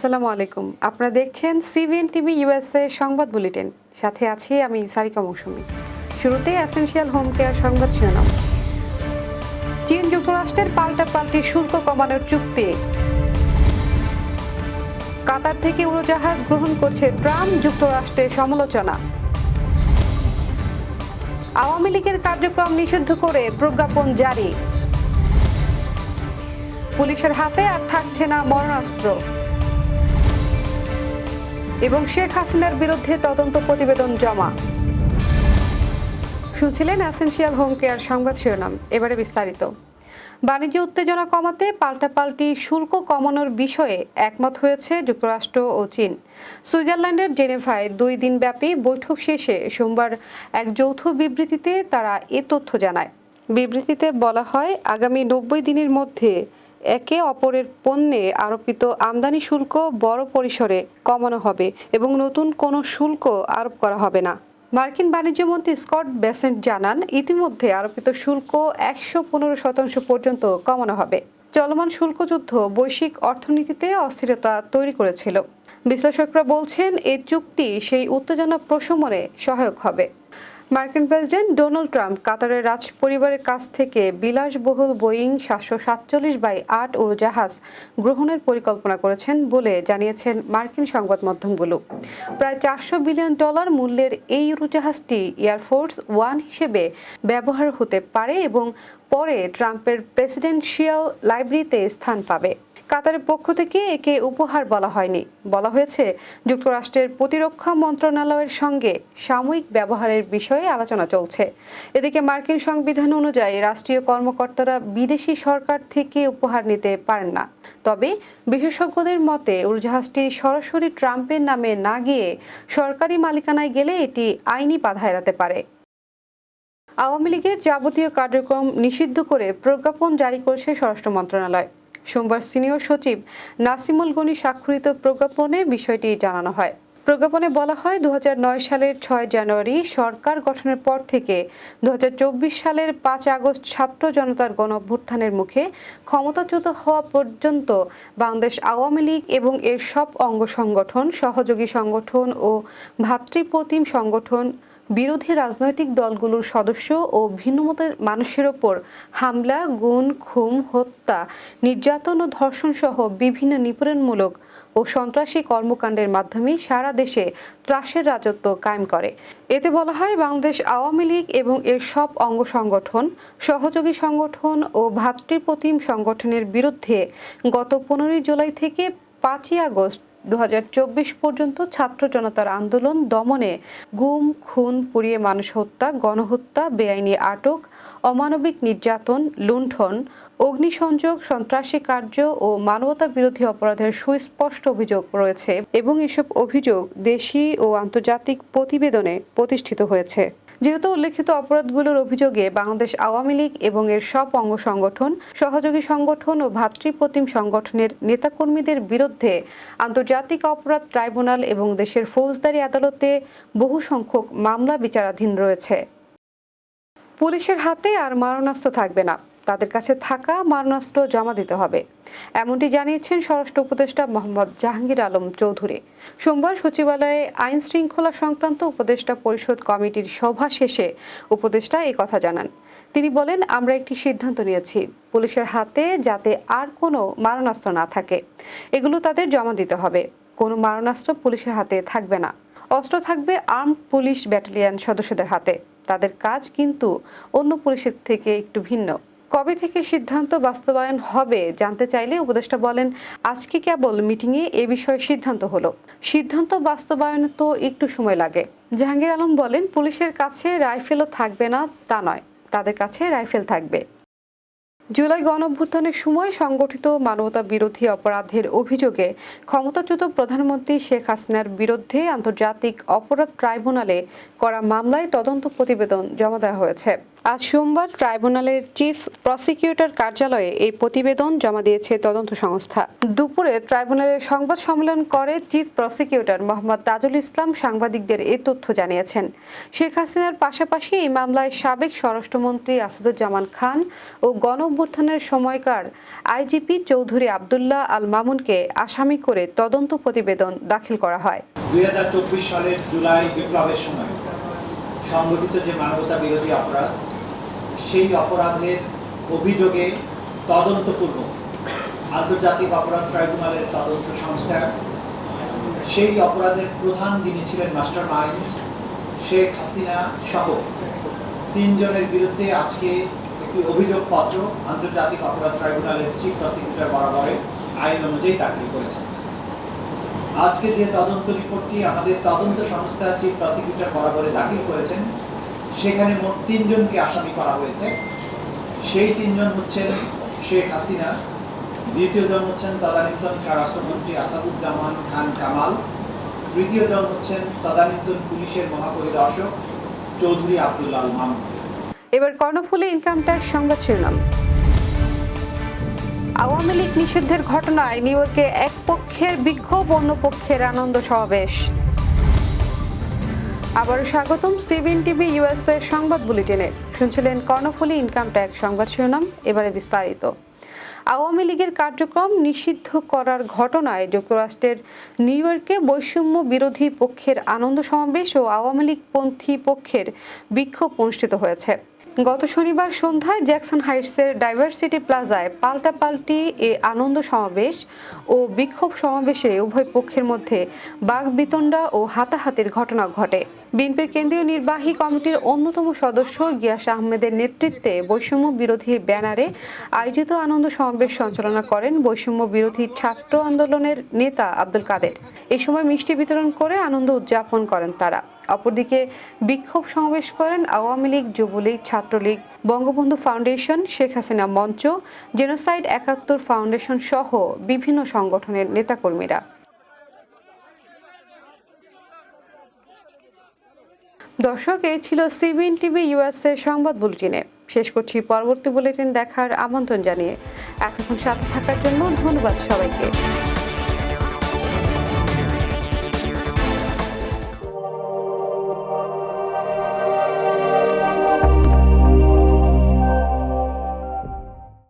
আসসালামু আলাইকুম। আপনারা দেখছেন সিবিএন টিভি ইউএসএ সংবাদ বুলেটিন। সাথে আছি আমি সারিকা মৌসুমী। শুরুতেই এসেনশিয়াল হোম কেয়ার সংবাদ শিরোনাম। চীন যুক্তরাষ্ট্রের পাল্টাপাল্টি শুল্ক কমানোর চুক্তি। কাতার থেকে উড়োজাহাজ গ্রহণ করছে ট্রাম্প, যুক্তরাষ্ট্রের সমালোচনা। আওয়ামী লীগের কার্যক্রম নিষিদ্ধ করে প্রজ্ঞাপন জারি। পুলিশের হাতে আর থাকছে না মরণাস্ত্র। এবং শেখ হাসিনার বিরুদ্ধে তদন্ত প্রতিবেদন জমা। শুনছিলেন এসেনশিয়াল হোম কেয়ার সংবাদ শিরোনাম। এবারে বিস্তারিত। বাণিজ্য উত্তেজনা কমাতে পাল্টাপাল্টি শুল্ক কমানোর বিষয়ে একমত হয়েছে যুক্তরাষ্ট্র ও চীন। সুইজারল্যান্ডের জেনেভায় 2 দিনব্যাপী বৈঠক শেষে সোমবার এক যৌথ বিবৃতিতে তারা এ তথ্য জানায়। বিবৃতিতে বলা হয়, আগামী 90 দিনের মধ্যে একে অপরের পণ্যে আরোপিত আমদানি শুল্ক বড় পরিসরে কমানো হবে এবং নতুন কোনো শুল্ক আরোপ করা হবে না। মার্কিন বাণিজ্য মন্ত্রী স্কট বেসেন্ট জানান, ইতিমধ্যে আরোপিত শুল্ক 115% পর্যন্ত কমানো হবে। চলমান শুল্কযুদ্ধ বৈশ্বিক অর্থনীতিতে অস্থিরতা তৈরি করেছিল। বিশ্লেষকরা বলছেন, এই চুক্তি সেই উত্তেজনা প্রশমনে সহায়ক হবে। মার্কিন প্রেসিডেন্ট ডোনাল্ড ট্রাম্প কাতারের রাজ পরিবারের কাছ থেকে বিলাসবহুল বোয়িং 747-8 উড়োজাহাজ গ্রহণের পরিকল্পনা করেছেন বলে জানিয়েছেন মার্কিন সংবাদ মাধ্যমগুলো। প্রায় $400 বিলিয়ন মূল্যের এই উড়োজাহাজটি এয়ারফোর্স ওয়ান হিসেবে ব্যবহার হতে পারে এবং পরে ট্রাম্পের প্রেসিডেন্সিয়াল লাইব্রেরিতে স্থান পাবে। কাতারের পক্ষ থেকে একে উপহার বলা হয়নি, বলা হয়েছে যুক্তরাষ্ট্রের প্রতিরক্ষা মন্ত্রণালয়ের সঙ্গে সাময়িক ব্যবহারের বিষয়ে আলোচনা চলছে। এদিকে মার্কিন সংবিধান অনুযায়ী রাষ্ট্রীয় কর্মকর্তারা বিদেশি সরকার থেকে উপহার নিতে পারেন না। তবে বিশেষজ্ঞদের মতে উড়োজাহাজটি সরাসরি ট্রাম্পের নামে না গিয়ে সরকারি মালিকানায় গেলে এটি আইনি বাধা এড়াতে পারে। আওয়ামী লীগের যাবতীয় কার্যক্রম নিষিদ্ধ করে প্রজ্ঞাপন জারি করেছে স্বরাষ্ট্র মন্ত্রণালয়। সোমবার সিনিয়র সচিব নাসিমুল গনি স্বাক্ষরিত প্রজ্ঞাপনে বিষয়টি জানানো হয়। প্রজ্ঞাপনে বলা হয়, 2009 সালের 6 জানুয়ারি সরকার গঠনের পর থেকে 2024 সালের 5 আগস্ট ছাত্র জনতার গণঅভ্যুত্থানের মুখে ক্ষমতাচ্যুত হওয়া পর্যন্ত বাংলাদেশ আওয়ামী লীগ এবং এর সব অঙ্গ সংগঠন, সহযোগী সংগঠন ও ভ্রাতৃপ্রতিম সংগঠন বিরোধী রাজনৈতিক দলগুলোর সদস্য ও ভিন্নমতের মানুষের ওপর হামলা, গুম, খুন, হত্যা, নির্যাতন ও ধর্ষণ সহ বিভিন্ন নিপীড়নমূলক ও সন্ত্রাসী কর্মকাণ্ডের মাধ্যমে সারা দেশে ত্রাসের রাজত্ব কায়েম করে। এতে বলা হয়, বাংলাদেশ আওয়ামী লীগ এবং এর সব অঙ্গ সংগঠন, সহযোগী সংগঠন ও ভ্রাতৃপ্রতিম সংগঠনের বিরুদ্ধে গত 15 জুলাই থেকে 5 আগস্ট 2024 পর্যন্ত ছাত্র জনতার আন্দোলন দমনে গুম, খুন, পুড়িয়ে মানুষ হত্যা, গণহত্যা, বেআইনি আটক, অমানবিক নির্যাতন, লুণ্ঠন, অগ্নিসংযোগ, সন্ত্রাসী কার্য ও মানবতা বিরোধী অপরাধের সুস্পষ্ট অভিযোগ রয়েছে এবং এসব অভিযোগ দেশি ও আন্তর্জাতিক প্রতিবেদনে প্রতিষ্ঠিত হয়েছে। যেহেতু উল্লেখিত অপরাধগুলোর অভিযোগে বাংলাদেশ আওয়ামী লীগ এবং এর সব অঙ্গ সংগঠন, সহযোগী সংগঠন ও ভ্রাতৃপ্রতিম সংগঠনের নেতাকর্মীদের বিরুদ্ধে আন্তর্জাতিক অপরাধ ট্রাইব্যুনাল এবং দেশের ফৌজদারি আদালতে বহু সংখ্যক মামলা বিচারাধীন রয়েছে। পুলিশের হাতে আর মারণাস্ত্র থাকবে না, তাদের কাছে থাকা মারণাস্ত্র জমা দিতে হবে, এমনটি জানিয়েছেন স্বরাষ্ট্র উপদেষ্টা মোহাম্মদ জাহাঙ্গীর আলম চৌধুরী। সোমবার সচিবালয়ে আইন শৃঙ্খলা সংক্রান্ত উপদেষ্টা পরিষদ কমিটির সভা শেষে উপদেষ্টা এই কথা জানান। তিনি বলেন, আমরা একটি সিদ্ধান্ত নিয়েছি, পুলিশের হাতে যাতে আর কোনো মারণাস্ত্র না থাকে, এগুলো তাদের জমা দিতে হবে। কোনো মারণাস্ত্র পুলিশের হাতে থাকবে না, অস্ত্র থাকবে আর্মড পুলিশ ব্যাটালিয়ন সদস্যদের হাতে। তাদের কাজ কিন্তু অন্য পুলিশের থেকে একটু ভিন্ন। কবে থেকে সিদ্ধান্ত বাস্তবায়ন হবে জানতে চাইলে উপদেষ্টা বলেন, আজকে কেবল মিটিংয়ে এ বিষয়ে সিদ্ধান্ত হলো, সিদ্ধান্ত বাস্তবায়নে তো একটু সময় লাগে। জাহাঙ্গীর আলম বলেন, পুলিশের কাছে রাইফেলও থাকবে না তা নয়, তাদের কাছে রাইফেল থাকবে। জুলাই গণঅভ্যুত্থানের সময় সংগঠিত মানবতা বিরোধী অপরাধের অভিযোগে ক্ষমতাচ্যুত প্রধানমন্ত্রী শেখ হাসিনার বিরুদ্ধে আন্তর্জাতিক অপরাধ ট্রাইব্যুনালে করা মামলায় তদন্ত প্রতিবেদন জমা দেওয়া হয়েছে। আজ সোমবার ট্রাইব্যুনালের চিফ প্রসিকিউটর কার্যালয়ে এই প্রতিবেদন জমা দিয়েছে তদন্ত সংস্থা। দুপুরে ট্রাইব্যুনালের সংবাদ সম্মেলন করে চিফ প্রসিকিউটর মোহাম্মদ তাজুল ইসলাম সাংবাদিকদের এ তথ্য জানিয়েছেন। শেখ হাসিনার পাশাপাশি এই মামলায় সাবেক স্বরাষ্ট্রমন্ত্রী আসাদুজ্জামান খান ও গণঅভ্যুত্থানের সময়কার আইজিপি চৌধুরী আব্দুল্লাহ আল মামুনকে আসামি করে তদন্ত প্রতিবেদন দাখিল করা হয়। 2024 সালের জুলাই বিপ্লবের সময় সংগঠিত যে মানবতা বিরোধী অপরাধ, সেই অপরাধের অভিযোগে তদন্তপূর্বক আন্তর্জাতিক অপরাধ ট্রাইব্যুনালের তদন্ত সংস্থা সেই অপরাধের প্রধান যিনি ছিলেন মাস্টার মাইন্ড শেখ হাসিনা সহ 3 জনের বিরুদ্ধে আজকে একটি অভিযোগপত্র আন্তর্জাতিক অপরাধ ট্রাইব্যুনালের চিফ প্রসিকিউটর বরাবরে আইন অনুযায়ী দাখিল করেছেন। আজকে যে তদন্ত রিপোর্টটি আমাদের তদন্ত সংস্থা চিফ প্রসিকিউটর বরাবরে দাখিল করেছেন, সেখানে মোট 3 জনকে আসামি করা হয়েছে। সেই 3 জন হচ্ছেন শেখ হাসিনা, দ্বিতীয় জন হচ্ছেন তদানীন্তন স্বরাষ্ট্রমন্ত্রী আসাদুজ্জামান খান কামাল, তৃতীয় জন হচ্ছেন তদানীন্তন পুলিশের মহাপরিদর্শক চৌধুরী আব্দুল্লাহ আল মামুন। এবার কর্ণফুলী ইনকাম ট্যাক্স সংবাদ শিরোনাম। আওয়ামী লীগ নিষিদ্ধের ঘটনায় নিউ ইয়র্কে এক পক্ষের বিক্ষোভ, অন্য পক্ষের আনন্দ সমাবেশ। আবারও স্বাগতম সিবিএন টিভি ইউএসএ সংবাদ বুলেটিনে। শুনছিলেন কর্ণফুলী ইনকাম ট্যাক্স সংবাদ শিরোনাম, এবারে বিস্তারিত। আওয়ামী লীগের কার্যক্রম নিষিদ্ধ করার ঘটনায় যুক্তরাষ্ট্রের নিউ ইয়র্কে বৈষম্য বিরোধী পক্ষের আনন্দ সমাবেশ ও আওয়ামী লীগপন্থী পক্ষের বিক্ষোভ অনুষ্ঠিত হয়েছে। গত শনিবার সন্ধ্যায় জ্যাকসন হাইটসের ডাইভার্সিটি প্লাজায় পাল্টাপাল্টি এ আনন্দ সমাবেশ ও বিক্ষোভ সমাবেশে উভয় পক্ষের মধ্যে বাকবিতণ্ডা ও হাতাহাতির ঘটনা ঘটে। বিএনপির কেন্দ্রীয় নির্বাহী কমিটির অন্যতম সদস্য গিয়াস আহমেদের নেতৃত্বে বৈষম্য বিরোধী ব্যানারে আয়োজিত আনন্দ সমাবেশ সঞ্চালনা করেন বৈষম্য বিরোধী ছাত্র আন্দোলনের নেতা আব্দুল কাদের। এ সময় মিষ্টি বিতরণ করে আনন্দ উদযাপন করেন তারা। অপরদিকে বিক্ষোভ সমাবেশ করেন আওয়ামী লীগ, যুবলীগ, ছাত্রলীগ, বঙ্গবন্ধু ফাউন্ডেশন, শেখ হাসিনা মঞ্চ, জেনোসাইড ৭১ ফাউন্ডেশন সহ বিভিন্ন সংগঠনের নেতাকর্মীরা। দর্শক, এই ছিল সিবিএন টিভি ইউএসএ সংবাদ বুলেটিনে। শেষ করছি, পরবর্তী বুলেটিন দেখার আমন্ত্রণ জানিয়ে এতক্ষণ সাথে থাকার জন্য ধন্যবাদ সবাইকে।